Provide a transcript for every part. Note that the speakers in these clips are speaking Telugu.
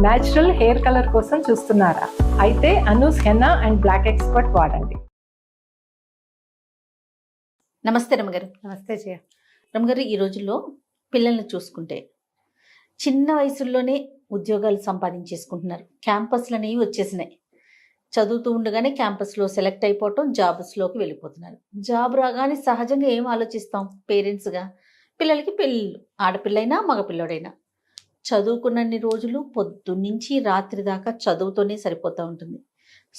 న్యాచురల్ హెయిర్ కలర్ కోసం చూస్తున్నారా? అయితే Anoos henna and black expert వాడండి. నమస్తే రమగారు. నమస్తే జయ. రమగారు, ఈ రోజుల్లో పిల్లల్ని చూసుకుంటే చిన్న వయసుల్లోనే ఉద్యోగాలు సంపాదించేసుకుంటున్నారు. క్యాంపస్లు అనేవి వచ్చేసినాయి. చదువుతూ ఉండగానే క్యాంపస్లో సెలెక్ట్ అయిపోవటం, జాబ్స్లోకి వెళ్ళిపోతున్నారు. జాబ్ రాగానే సహజంగా ఏం ఆలోచిస్తాం పేరెంట్స్గా? పిల్లలకి పెళ్ళిళ్ళు, ఆడపిల్లైనా మగపిల్లడైనా. చదువుకున్నన్ని రోజులు పొద్దున్నుంచి రాత్రి దాకా చదువుతోనే సరిపోతూ ఉంటుంది.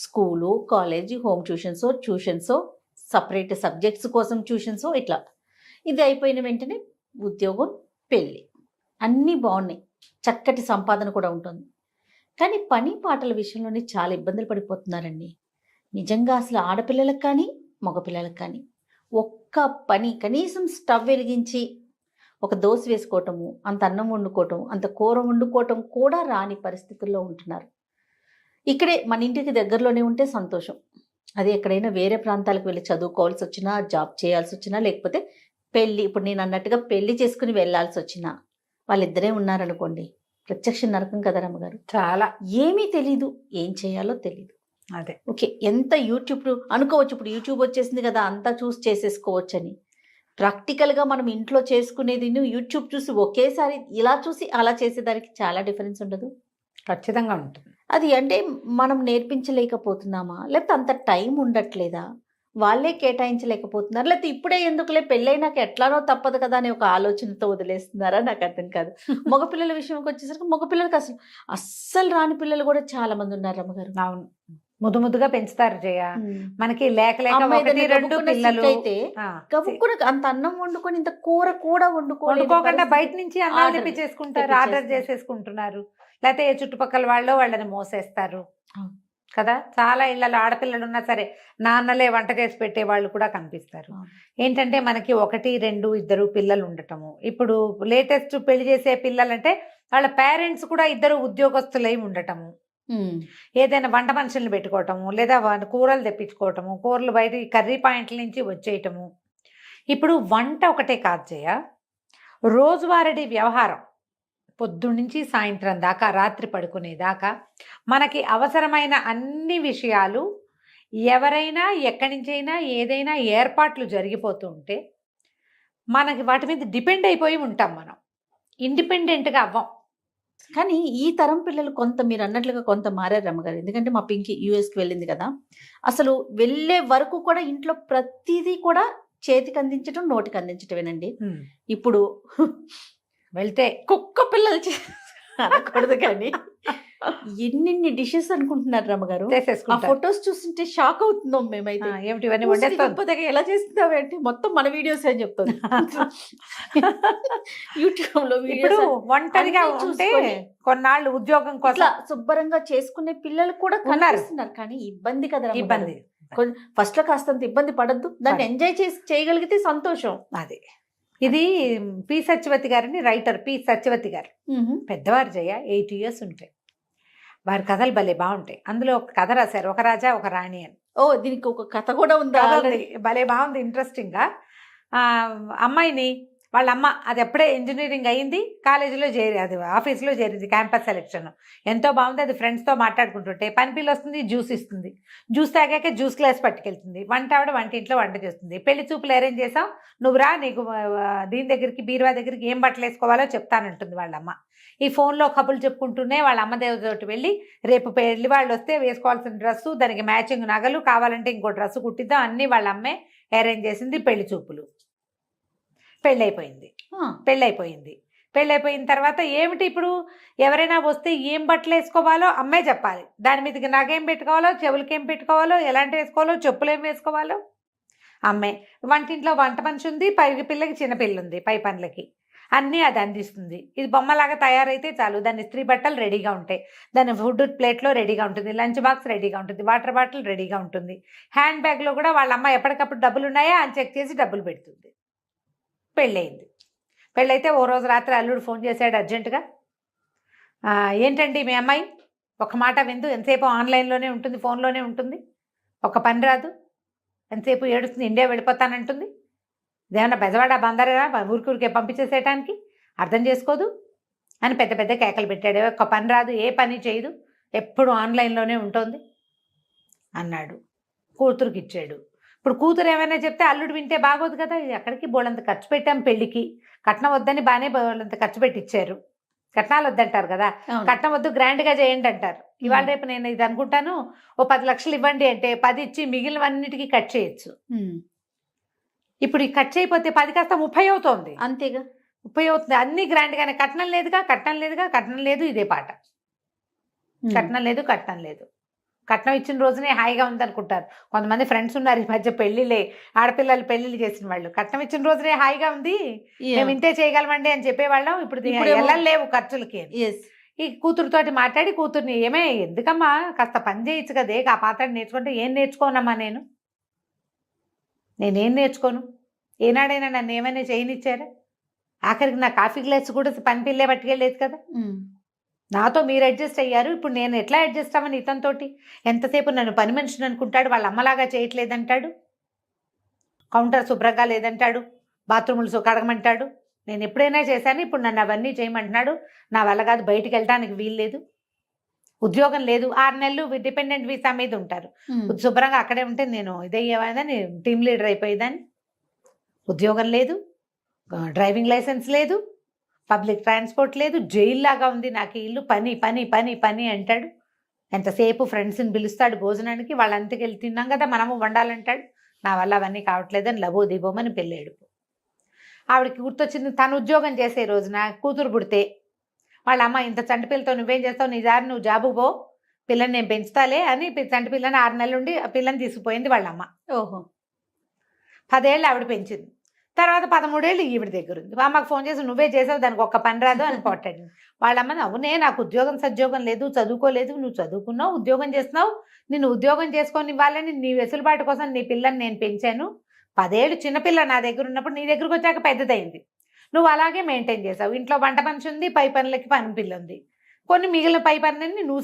స్కూలు, కాలేజీ, హోమ్ ట్యూషన్సో సపరేట్ సబ్జెక్ట్స్ కోసం ట్యూషన్సో ఇట్లా. ఇది అయిపోయిన వెంటనే ఉద్యోగం, పెళ్ళి, అన్నీ బాగున్నాయి. చక్కటి సంపాదన కూడా ఉంటుంది. కానీ పని పాటల విషయంలోనే చాలా ఇబ్బందులు పడిపోతున్నారండి. నిజంగా అసలు ఆడపిల్లలకు కానీ మగపిల్లలకు కానీ ఒక్క పని, కనీసం స్టవ్ వెలిగించి ఒక దోశ వేసుకోవటము, అంత అన్నం వండుకోవటం, అంత కూర వండుకోవటం కూడా రాని పరిస్థితుల్లో ఉంటున్నారు. ఇక్కడే మన ఇంటికి దగ్గరలోనే ఉంటే సంతోషం. అది ఎక్కడైనా వేరే ప్రాంతాలకు వెళ్ళి చదువుకోవాల్సి వచ్చినా, జాబ్ చేయాల్సి వచ్చినా, లేకపోతే పెళ్ళి, ఇప్పుడు నేను అన్నట్టుగా పెళ్లి చేసుకుని వెళ్ళాల్సి వచ్చినా వాళ్ళిద్దరే ఉన్నారనుకోండి, ప్రత్యక్ష నరకం కదా రమ్మగారు. చాలా. ఏమీ తెలీదు, ఏం చేయాలో తెలీదు. అదే ఓకే, ఎంత యూట్యూబ్ అనుకోవచ్చు, ఇప్పుడు యూట్యూబ్ వచ్చేసింది కదా, అంతా చూసి చేసేసుకోవచ్చు అని. ప్రాక్టికల్గా మనం ఇంట్లో చేసుకునేది యూట్యూబ్ చూసి ఒకేసారి ఇలా చూసి అలా చేసేదానికి చాలా డిఫరెన్స్ ఉండదు? ఖచ్చితంగా ఉంటుంది. అది అంటే మనం నేర్పించలేకపోతున్నామా, లేకపోతే అంత టైం ఉండట్లేదా, వాళ్ళే కేటాయించలేకపోతున్నారు, లేకపోతే ఇప్పుడే ఎందుకులే పెళ్ళైనాక ఎట్లానో తప్పదు కదా అనే ఒక ఆలోచనతో వదిలేస్తున్నారా? నాకు అర్థం కాదు. మగపిల్లల విషయంకి వచ్చేసరికి మగపిల్లలకి అస్సలు రాని పిల్లలు కూడా చాలా మంది ఉన్నారు రమ్మగారు. అవును, ముద్దుగా పెంచుతారు జయ. మనకి లేక ఒకటి రెండు పిల్లలు అయితే గబుక్కున అంత అన్నం వండుకొని ఇంత కూర కూడా వండుకోకుండా బయట నుంచి అన్నం తెప్పించేసుకుంటారు, ఆర్డర్ చేసేసుకుంటున్నారు. లేకపోతే ఏ చుట్టుపక్కల వాళ్ళని మోసేస్తారు కదా. చాలా ఇళ్లలో ఆడపిల్లలు ఉన్నా సరే నాన్నలే వంట చేసి పెట్టే వాళ్ళు కూడా కనిపిస్తారు. ఏంటంటే మనకి 1, 2, 2 పిల్లలు ఉండటము. ఇప్పుడు లేటెస్ట్ పెళ్లి చేసే పిల్లలంటే వాళ్ళ పేరెంట్స్ కూడా 2 ఉద్యోగస్తులై ఉండటము. ఏదైనా వంట మనుషుల్ని పెట్టుకోవటము, లేదా కూరలు తెప్పించుకోవటము, కూరలు బయట కర్రీ పాయింట్ల నుంచి వచ్చేయటము. ఇప్పుడు వంట ఒకటే కాదు జయ, రోజువారీ వ్యవహారం పొద్దున్నుంచి సాయంత్రం దాకా, రాత్రి పడుకునేదాకా మనకి అవసరమైన అన్ని విషయాలు ఎవరైనా ఎక్కడి నుంచైనా ఏదైనా ఏర్పాట్లు జరిగిపోతూ ఉంటే మనకి వాటి మీద డిపెండ్ అయిపోయి ఉంటాం. మనం ఇండిపెండెంట్గా అవ్వం. కానీ ఈ తరం పిల్లలు కొంత మీరు అన్నట్లుగా కొంత మారారు రమ్మగారు. ఎందుకంటే మా పింకి యూఎస్కి వెళ్ళింది కదా, అసలు వెళ్ళే వరకు కూడా ఇంట్లో ప్రతిదీ కూడా చేతికి అందించడం, నోటికి అందించటమేనండి. ఇప్పుడు వెళ్తే కుక్క పిల్లలు అనకూడదు కానీ ఎన్ని డిషెస్ అనుకుంటున్నారు రమ్మగారు. ఆ ఫొటోస్ చూస్తుంటే షాక్ అవుతున్నాం మేమైతే. ఏమిటి ఇవన్నీ వండేస్తాం, ఎలా చేస్తున్నావు అంటే మొత్తం మన వీడియోస్ అని చెప్తుంది. యూట్యూబ్ లో ఇప్పుడు ఒంటరిగా ఉంటే కొన్నాళ్ళు ఉద్యోగం కోసం శుభ్రంగా చేసుకునే పిల్లలు కూడా కనిపిస్తున్నారు. కానీ ఇబ్బంది కదా, ఇబ్బంది. ఫస్ట్ లో కాస్తంత ఇబ్బంది పడద్దు, దాన్ని ఎంజాయ్ చేసి చేయగలిగితే సంతోషం. అదే ఇది పి సత్యవతి గారిని, రైటర్ పి సత్యవతి గారు, పెద్దవారు జయ, 8 years ఉంటాయి. వారి కథలు భలే బాగుంటాయి. అందులో ఒక కథ రాశారు, ఒక రాజా ఒక రాణి అని. దీనికి ఒక కథ కూడా ఉంది, భలే బాగుంది, ఇంట్రెస్టింగ్గా. అమ్మాయిని వాళ్ళ అమ్మ అది ఎప్పుడే ఇంజనీరింగ్ అయ్యింది, కాలేజీలో అది ఆఫీస్లో చేరింది, క్యాంపస్ సెలెక్షన్ ఎంతో బాగుంది. అది ఫ్రెండ్స్తో మాట్లాడుకుంటుంటే పని పిల్ల వస్తుంది, జ్యూస్ ఇస్తుంది, జ్యూస్ తాగాక జ్యూస్ గ్లాస్ పట్టుకెళ్తుంది. వంటింట్లో వంట చేస్తుంది. పెళ్లి చూపులు అరేంజ్ చేసాం, నువ్వు రా, నీకు దీని దగ్గరికి, బీరువా దగ్గరికి ఏం బట్టలు వేసుకోవాలో చెప్తానంటుంది వాళ్ళమ్మ. ఈ ఫోన్లో కబుర్లు చెప్పుకుంటూనే వాళ్ళ అమ్మ దేవతోటి వెళ్ళి రేపు పెళ్లి వాళ్ళు వస్తే వేసుకోవాల్సిన డ్రెస్సు, దానికి మ్యాచింగ్ నగలు, కావాలంటే ఇంకో డ్రెస్సు కుట్టిద్దాం, అన్నీ వాళ్ళ అమ్మే అరేంజ్ చేసింది. పెళ్లి చూపులు, పెళ్ళైపోయిన తర్వాత ఏమిటి ఇప్పుడు ఎవరైనా వస్తే ఏం బట్టలు వేసుకోవాలో అమ్మే చెప్పాలి. దాని మీదకి నగేం పెట్టుకోవాలో, చెవులకి ఏం పెట్టుకోవాలో, ఎలాంటి వేసుకోవాలో, చెప్పులు ఏం వేసుకోవాలో అమ్మే. వంటింట్లో వంట మనిషి ఉంది, పై పిల్లకి చిన్నపిల్ల ఉంది, పై పనులకి అన్నీ అది అందిస్తుంది. ఇది బొమ్మలాగా తయారైతే చాలు, దాని ఇస్త్రీ బట్టలు రెడీగా ఉంటాయి, దాని ఫుడ్ ప్లేట్లో రెడీగా ఉంటుంది, లంచ్ బాక్స్ రెడీగా ఉంటుంది, వాటర్ బాటిల్ రెడీగా ఉంటుంది, హ్యాండ్ బ్యాగ్లో కూడా వాళ్ళ అమ్మ ఎప్పటికప్పుడు డబ్బులు ఉన్నాయా అని చెక్ చేసి డబ్బులు పెడుతుంది. పెళ్ళయింది. పెళ్ళైతే ఓ రోజు రాత్రి అల్లుడు ఫోన్ చేశాడు అర్జెంటుగా, ఏంటండి మీ అమ్మాయి ఒక మాట విందు, ఎంతసేపు ఆన్లైన్లోనే ఉంటుంది, ఫోన్లోనే ఉంటుంది, ఒక పని రాదు, ఎంతసేపు ఏడుస్తుంది, ఇండియా వెళ్ళిపోతానంటుంది, ఇదేమన్నా బెజవాడ బందరా ఊరికే పంపించేసేయటానికి, అర్థం చేసుకోదు అని పెద్ద పెద్ద కేకలు పెట్టాడు. ఒక్క పని రాదు, ఏ పని చేయదు, ఎప్పుడు ఆన్లైన్లోనే ఉంటుంది అన్నాడు. కూతురుకి ఇచ్చాడు. ఇప్పుడు కూతురు ఏమైనా చెప్తే అల్లుడు వింటే బాగోదు కదా. ఎక్కడికి బోళ్ళంత ఖర్చు పెట్టాం పెళ్ళికి, కట్నం వద్దని బాగానే బోళ్ళంత ఖర్చు పెట్టిచ్చారు. కట్నాలు వద్దంటారు కదా, కట్నం వద్దు గ్రాండ్గా చేయండి అంటారు. ఇవాళ రేపు నేను ఇది అనుకుంటాను, ఓ 10 లక్షలు ఇవ్వండి అంటే 10 ఇచ్చి మిగిలినవన్నిటికీ కట్ చేయొచ్చు. ఇప్పుడు ఈ కట్ చేయకపోతే 10 కాస్త 30 అవుతోంది. అంతేగా, 30 అవుతుంది. అన్ని గ్రాండ్గానే. కట్నం లేదుగా, కట్నం లేదుగా, కట్నం లేదు, ఇదే పాట. కట్నం లేదు, కట్నం లేదు. కట్నం ఇచ్చిన రోజునే హాయిగా ఉందనుకుంటారు కొంతమంది ఫ్రెండ్స్ ఉన్నారు ఈ మధ్య, పెళ్లిలే ఆడపిల్లలు పెళ్లిళ్ళు చేసిన వాళ్ళు. కట్నం ఇచ్చిన రోజునే హాయిగా ఉంది, మేము ఇంతే చేయగలమండి అని చెప్పేవాళ్ళం. ఇప్పుడు వెళ్ళలేవు ఖర్చులకి. ఈ కూతురుతోటి మాట్లాడి కూతుర్ని, ఏమే ఎందుకమ్మా కాస్త పని చేయొచ్చు కదే, ఆ పాత్ర నేర్చుకుంటే. ఏం నేర్చుకోనమ్మా నేనేం నేర్చుకోను? ఏనాడైనా నన్ను ఏమైనా చేయనిచ్చారా? ఆఖరికి నా కాఫీ గ్లాస్ కూడా పని పిల్లే పట్టుకెళ్ళలేదు కదా. నాతో మీరు అడ్జస్ట్ అయ్యారు, ఇప్పుడు నేను ఎట్లా అడ్జస్ట్ అవ్వను ఇతనితోటి? ఎంతసేపు నన్ను పని మనిషిని అనుకుంటాడు, వాళ్ళ అమ్మలాగా చేయట్లేదంటాడు, కౌంటర్ శుభ్రంగా లేదంటాడు, బాత్రూములు కడగమంటాడు. నేను ఎప్పుడైనా చేశాను, ఇప్పుడు నన్ను అవన్నీ చేయమంటున్నాడు. నా వల్ల కాదు, బయటికి వెళ్ళడానికి వీలు లేదు, ఉద్యోగం లేదు, 6 నెలలు డిపెండెంట్ వీసా మీద ఉంటారు. శుభ్రంగా అక్కడే ఉంటే నేను ఇదయ్యేవాదని, టీమ్ లీడర్ అయిపోయేదాన్ని. ఉద్యోగం లేదు, డ్రైవింగ్ లైసెన్స్ లేదు, పబ్లిక్ ట్రాన్స్పోర్ట్ లేదు, జైల్లాగా ఉంది నాకు ఇల్లు. పని పని పని పని అంటాడు. ఎంతసేపు ఫ్రెండ్స్ని పిలుస్తాడు భోజనానికి, వాళ్ళంతకి వెళ్ళి తిన్నాం కదా మనము వండాలంటాడు. నా వల్ల అవన్నీ కావట్లేదని లబో దిబోమని పెళ్ళాడు. ఆవిడకి గుర్తొచ్చింది, తను ఉద్యోగం చేసే రోజున కూతురు పుడితే వాళ్ళ అమ్మ, ఇంత చంటి పిల్లతో నువ్వేం చేస్తావు, నీ దారి నువ్వు జాబుకు పో, పిల్లని నేను పెంచుతాలే అని చంటి పిల్లని 6 నెలలు ఉండి ఆ పిల్లని తీసుకుపోయింది వాళ్ళమ్మ. 10 ఏళ్ళు ఆవిడ పెంచింది. తర్వాత 13 ఏళ్ళు ఈవిడ దగ్గర ఉంది. అమ్మకు ఫోన్ చేసి, నువ్వే చేసావు, దానికి ఒక్క పని రాదు అని పోటాడు. వాళ్ళమ్మని, అవునే నాకు ఉద్యోగం సద్యోగం లేదు, చదువుకోలేదు, నువ్వు చదువుకున్నావు, ఉద్యోగం చేస్తున్నావు, నిన్ను ఉద్యోగం చేసుకొని ఇవ్వాలని నీ వెసులుబాటు కోసం నీ పిల్లని నేను పెంచాను. 10 ఏళ్ళు చిన్నపిల్ల నా దగ్గర ఉన్నప్పుడు నీ దగ్గరకు వచ్చాక పెద్దదైంది, నువ్వు అలాగే మెయింటైన్ చేసావు. ఇంట్లో వంట మనిషి ఉంది, పై పనులకి పని పిల్ల ఉంది, కొన్ని మిగిలిన పై పనులన్నీ నువ్వు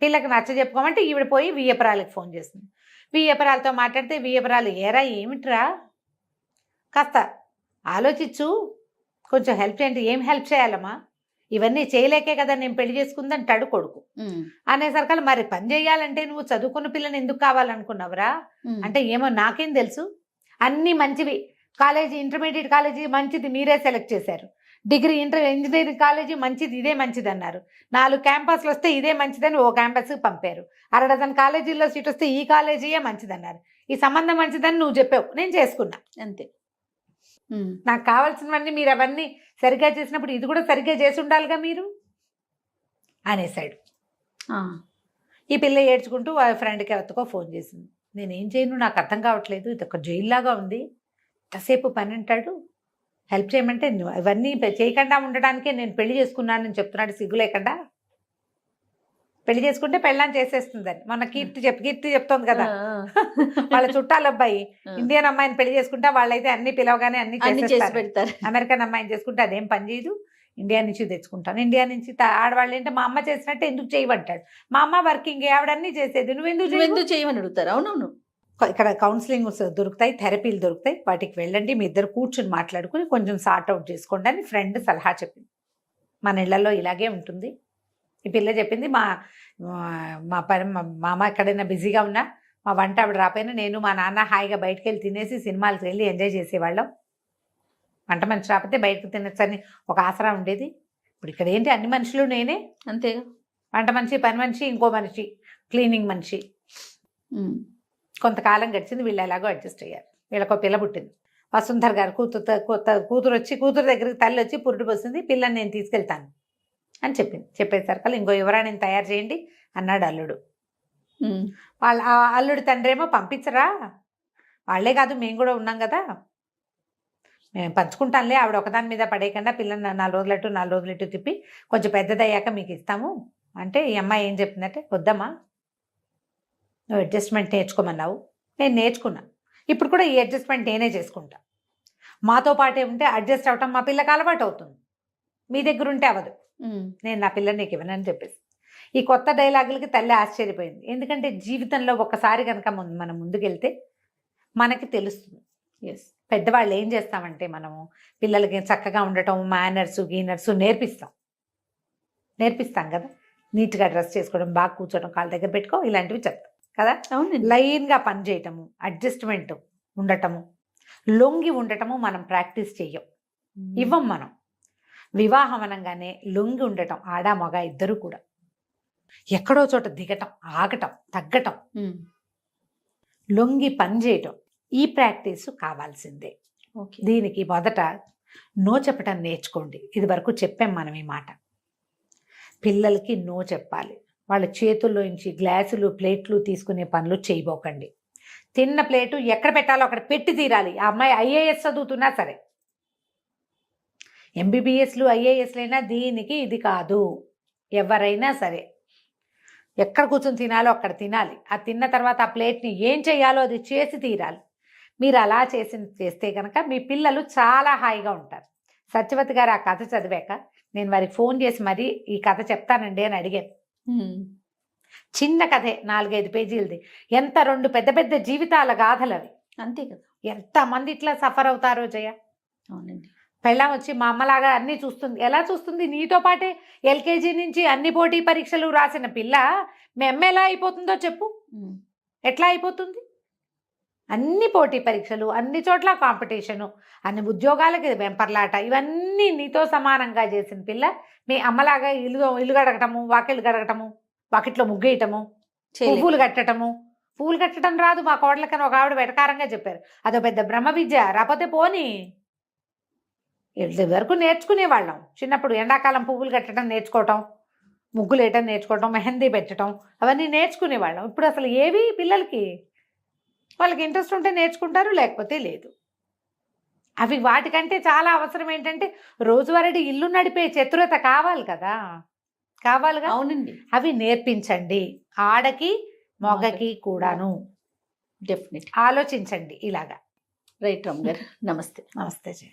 పిల్లకి నచ్చ చెప్పుకోమంటే ఈవిడ పోయి వియ్యపురాలకి ఫోన్ చేసింది. వియ్యపురాలతో మాట్లాడితే, వియ్యపురాలు, ఏరా ఏమిట్రా, కాస్త ఆలోచించు, కొంచెం హెల్ప్ చేయండి. ఏం హెల్ప్ చేయాలమ్మా, ఇవన్నీ చేయలేకే కదా నేను పెళ్లి చేసుకుందంటాడు కొడుకు. అనేసరికల్, మరి పని చేయాలంటే నువ్వు చదువుకున్న పిల్లని ఎందుకు కావాలనుకున్నావురా అంటే, ఏమో నాకేం తెలుసు, అన్నీ మంచివి, కాలేజీ ఇంటర్మీడియట్ కాలేజీ మంచిది మీరే సెలెక్ట్ చేశారు, డిగ్రీ ఇంజనీరింగ్ కాలేజీ మంచిది, ఇదే మంచిది అన్నారు, 4 క్యాంపస్లు వస్తే ఇదే మంచిదని ఓ క్యాంపస్కి పంపారు, 6 డజన్ కాలేజీల్లో సీట్ వస్తే ఈ కాలేజీయే మంచిదన్నారు, ఈ సంబంధం మంచిదని నువ్వు చెప్పావు, నేను చేసుకున్నా అంతే. నాకు కావాల్సినవన్నీ మీరు అవన్నీ సరిగ్గా చేసినప్పుడు ఇది కూడా సరిగ్గా చేసి ఉండాలిగా మీరు అనేసాడు. ఈ పిల్ల ఏడ్చుకుంటూ వాళ్ళ ఫ్రెండ్కి ఎవరికో ఫోన్ చేసింది. నేనేం చేయను, నాకు అర్థం కావట్లేదు, ఇది ఒక జైల్లాగా ఉంది, ఎంతసేపు పని అంటాడు, హెల్ప్ చేయమంటే ఇవన్నీ చేయకుండా ఉండడానికే నేను పెళ్లి చేసుకున్నానని చెప్తున్నాడు, సిగ్గు లేకుండా. పెళ్లి చేసుకుంటే పెళ్ళాన్ని చేసేస్తుందని మొన్న కీర్తి చెప్తోంది కదా, వాళ్ళ చుట్టాల అబ్బాయి ఇండియన్ అమ్మాయిని పెళ్లి చేసుకుంటే వాళ్ళైతే అన్ని పిలవగానే అన్ని చేసి పెడతారు. అమెరికన్ అమ్మాయిని చేసుకుంటే అదేం పని చేయదు, ఇండియా నుంచి తెచ్చుకుంటాను. ఇండియా నుంచి ఆడవాళ్ళు ఏంటంటే, మా అమ్మ చేసినట్టే ఎందుకు చేయమంటాడు, మా అమ్మ వర్కింగ్, ఆవిడన్నీ చేసేది, నువ్వెందుకు చేయమని అడుగుతారు. అవునవును, ఇక్కడ కౌన్సిలింగ్ దొరుకుతాయి, థెరపీలు దొరుకుతాయి, వాటికి వెళ్ళండి, మీ ఇద్దరు కూర్చుని మాట్లాడుకుని కొంచెం సార్ట్ అవుట్ చేసుకోండి అని ఫ్రెండ్ సలహా చెప్పింది. మన ఇళ్లలో ఇలాగే ఉంటుంది. ఈ పిల్ల చెప్పింది, మా అమ్మ ఎక్కడైనా బిజీగా ఉన్నా, మా వంట ఆవిడ రాపోయినా, నేను మా నాన్న హాయిగా బయటకు వెళ్ళి తినేసి సినిమాలకు వెళ్ళి ఎంజాయ్ చేసేవాళ్ళం, వంట మనిషి రాకపోతే బయటకు తినచ్చని ఒక ఆసరా ఉండేది. ఇప్పుడు ఇక్కడ ఏంటి, అన్ని మనుషులు నేనే, అంతేగా, వంట మనిషి, పని మనిషి, ఇంకో మనిషి, క్లీనింగ్ మనిషి. కొంతకాలం గడిచింది, వీళ్ళు ఎలాగో అడ్జస్ట్ అయ్యారు. వీళ్ళకో పిల్ల పుట్టింది. వసుంధర్ గారు కూతురు దగ్గరికి తల్లి వచ్చి పురుడు పోసింది, పిల్లని నేను తీసుకెళ్తాను అని చెప్పింది. చెప్పేసరికి ఇంకో యువరాణిని తయారు చేయండి అన్నాడు అల్లుడు. వాళ్ళ అల్లుడు తండ్రి ఏమో, పంపించరా, వాళ్ళే కాదు మేము కూడా ఉన్నాం కదా, మేము పంచుకుంటానులే, ఆవిడ ఒకదాని మీద పడేయకుండా పిల్లని 4 రోజులట్టు తిప్పి కొంచెం పెద్దదయ్యాక మీకు ఇస్తాము అంటే, ఈ అమ్మాయి ఏం చెప్పిందంటే, వద్దమ్మా, నువ్వు అడ్జస్ట్మెంట్ నేర్చుకోమన్నావు, నేను నేర్చుకున్నా, ఇప్పుడు కూడా ఈ అడ్జస్ట్మెంట్ నేనే చేసుకుంటా, మాతో పాటే ఉంటే అడ్జస్ట్ అవటం మా పిల్లకి అలవాటు అవుతుంది, మీ దగ్గర ఉంటే అవ్వదు, నేను నా పిల్లని నీకు ఇవ్వనని చెప్పేసి. ఈ కొత్త డైలాగులకి తల్లి ఆశ్చర్యపోయింది. ఎందుకంటే జీవితంలో ఒక్కసారి కనుక మనం ముందుకెళ్తే మనకి తెలుస్తుంది. ఎస్, పెద్దవాళ్ళు ఏం చేస్తామంటే మనము పిల్లలకి చక్కగా ఉండటం, మేనర్స్ గీనర్స్ నేర్పిస్తాం కదా. నీట్గా డ్రెస్ చేసుకోవడం, బాగా కూర్చోవడం, కాళ్ళ దగ్గర పెట్టుకో, ఇలాంటివి చెప్తాం కదా. అవునండి. లైన్గా పని చేయటము, అడ్జస్ట్మెంట్ ఉండటము, లొంగి ఉండటము మనం ప్రాక్టీస్ చెయ్యం, ఇవ్వం మనం. వివాహం అనగానే లొంగి ఉండటం, ఆడ మగ ఇద్దరు కూడా ఎక్కడో చోట దిగటం, ఆగటం, తగ్గటం, లొంగి పని చేయటం, ఈ ప్రాక్టీస్ కావాల్సిందే. ఓకే. దీనికి మొదట నో చెప్పటం నేర్చుకోండి. ఇది వరకు చెప్పాం మనం ఈ మాట. పిల్లలకి నో చెప్పాలి. వాళ్ళ చేతుల్లోంచి గ్లాసులు ప్లేట్లు తీసుకునే పనులు చేయబోకండి. తిన్న ప్లేటు ఎక్కడ పెట్టాలో అక్కడ పెట్టి తీరాలి. ఆ అమ్మాయి ఐఏఎస్ చదువుతున్నా సరే, ఎంబీబీఎస్లు ఐఏఎస్లైనా దీనికి ఇది కాదు. ఎవరైనా సరే ఎక్కడ కూర్చొని తినాలో అక్కడ తినాలి. ఆ తిన్న తర్వాత ఆ ప్లేట్ని ఏం చేయాలో అది చేసి తీరాలి. మీరు అలా చేస్తే కనుక మీ పిల్లలు చాలా హాయిగా ఉంటారు. సత్యవతి గారు ఆ కథ చదివాక నేను వారికి ఫోన్ చేసి మరీ ఈ కథ చెప్తానండి అని అడిగాను. చిన్న కథే, 4-5 పేజీలది. ఎంత 2 పెద్ద పెద్ద జీవితాల గాథలు అవి. అంతే కదా. ఎంతమంది ఇట్లా సఫర్ అవుతారో జయ. అవునండి. పెళ్ళాం వచ్చి మా అమ్మలాగా అన్నీ చూస్తుంది. ఎలా చూస్తుంది? నీతో పాటే ఎల్కేజీ నుంచి అన్ని పోటీ పరీక్షలు రాసిన పిల్ల మీ అమ్మ ఎలా అయిపోతుందో చెప్పు. ఎట్లా అయిపోతుంది? అన్ని పోటీ పరీక్షలు, అన్ని చోట్ల కాంపిటీషను, అన్ని ఉద్యోగాలకి వెంపర్లాట, ఇవన్నీ నీతో సమానంగా చేసిన పిల్ల మీ అమ్మలాగా ఇల్లు గడగటము, వాకిళ్ళు గడగటము, వాకిట్లో ముగ్గేయటము, పువ్వులు కట్టటము. పువ్వులు కట్టడం రాదు మా కోడలకని ఒక ఆవిడ వెటకారంగా చెప్పారు. అదో పెద్ద బ్రహ్మ విద్య. రాకపోతే పోనీ, వరకు నేర్చుకునేవాళ్ళం చిన్నప్పుడు. ఎండాకాలం పువ్వులు కట్టడం నేర్చుకోవటం, ముగ్గులు వేయటం నేర్చుకోవటం, మెహందీ పెట్టడం, అవన్నీ నేర్చుకునేవాళ్ళం. ఇప్పుడు అసలు ఏవి పిల్లలకి? వాళ్ళకి ఇంట్రెస్ట్ ఉంటే నేర్చుకుంటారు, లేకపోతే లేదు. అవి వాటికంటే చాలా అవసరం ఏంటంటే రోజువారీ ఇల్లు నడిపే చతురత కావాలి కదా. కావాలిగా. అవునండి. అవి నేర్పించండి, ఆడకి మగకి కూడాను. డెఫినెట్. ఆలోచించండి ఇలాగా. రైట్ రమ్య గారు. నమస్తే. నమస్తే జయ.